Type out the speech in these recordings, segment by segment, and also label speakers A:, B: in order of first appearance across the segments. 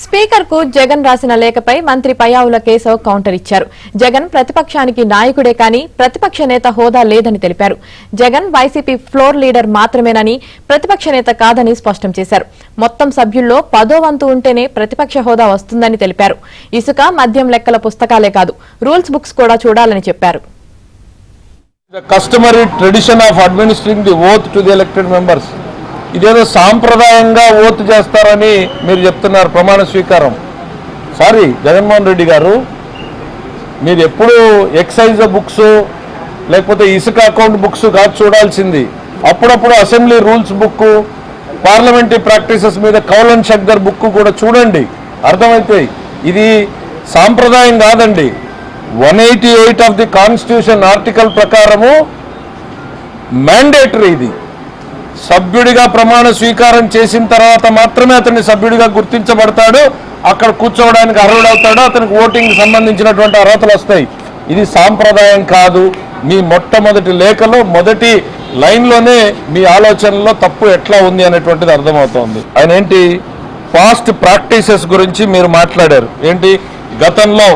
A: Speaker కు జగన్ రాసిన లేఖపై మంత్రి పయ్యావుల కేశవ్ కౌంటర్ ఇచ్చారు. జగన్ ప్రతిపక్షానికి నాయకుడే కానీ ప్రతిపక్ష నేత హోదా లేదని తెలిపారు. జగన్ వైసీపీ ఫ్లోర్ లీడర్ మాత్రమేనని, ప్రతిపక్ష నేత కాదని స్పష్టం చేశారు. మొత్తం సభ్యుల్లో 10వ వంతు ఉంటేనే ప్రతిపక్ష హోదా వస్తుందని తెలిపారు. ఇసుక, మద్యం లెక్కల పుస్తకాలే కాదు, రూల్స్ బుక్స్ కూడా చూడాలని చెప్పారు.
B: The customary tradition of administering the oath to the elected members. ఇదేదో సాంప్రదాయంగా ఓత్ చేస్తారని మీరు చెప్తున్నారు. ప్రమాణ స్వీకారం సారీ జగన్మోహన్ రెడ్డి గారు, మీరు ఎప్పుడు ఎక్సైజ్ బుక్స్ లేకపోతే ఇసుక అకౌంట్ బుక్స్ కాదు చూడాల్సింది. అప్పుడప్పుడు assembly rules book, parliamentary practices మీద కౌలన్ షక్దర్ బుక్ కూడా చూడండి, అర్థమవుతాయి. ఇది సాంప్రదాయం కాదండి. 188 ఆఫ్ ది కాన్స్టిట్యూషన్ ఆర్టికల్ ప్రకారము మ్యాండేటరీ. ఇది సభ్యుడిగా ప్రమాణ స్వీకారం చేసిన తర్వాత మాత్రమే అతన్ని సభ్యుడిగా గుర్తించబడతాడు, అక్కడ కూర్చోవడానికి అర్హుడవుతాడు, అతనికి ఓటింగ్ సంబంధించినటువంటి అర్హతలు వస్తాయి. ఇది సాంప్రదాయం కాదు. మీ మొట్టమొదటి లేఖలో మొదటి లైన్లోనే మీ ఆలోచనలో తప్పు ఎట్లా ఉంది అనేటువంటిది అర్థమవుతోంది. ఆయన ఏంటి పాస్ట్ ప్రాక్టీసెస్ గురించి మీరు మాట్లాడారు. ఏంటి గతంలో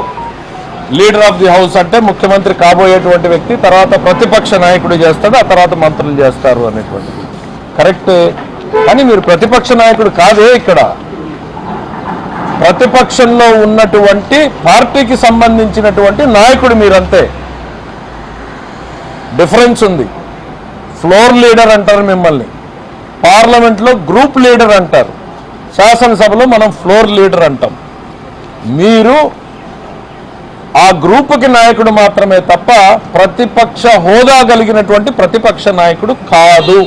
B: లీడర్ ఆఫ్ ది హౌస్ అంటే ముఖ్యమంత్రి కాబోయేటువంటి వ్యక్తి, తర్వాత ప్రతిపక్ష నాయకుడు చేస్తాడు, ఆ తర్వాత మంత్రులు చేస్తారు అనేటువంటిది కరెక్ట్. కానీ మీరు ప్రతిపక్ష నాయకుడు కాదే. ఇక్కడ ప్రతిపక్షంలో ఉన్నటువంటి పార్టీకి సంబంధించినటువంటి నాయకుడు మీరంతే. డిఫరెన్స్ ఉంది. ఫ్లోర్ లీడర్ అంటారు మిమ్మల్ని, పార్లమెంట్లో గ్రూప్ లీడర్ అంటారు, శాసనసభలో మనం ఫ్లోర్ లీడర్ అంటాం. మీరు ఆ గ్రూపుకి నాయకుడు మాత్రమే తప్ప ప్రతిపక్ష హోదా కలిగినటువంటి ప్రతిపక్ష నాయకుడు కాదు.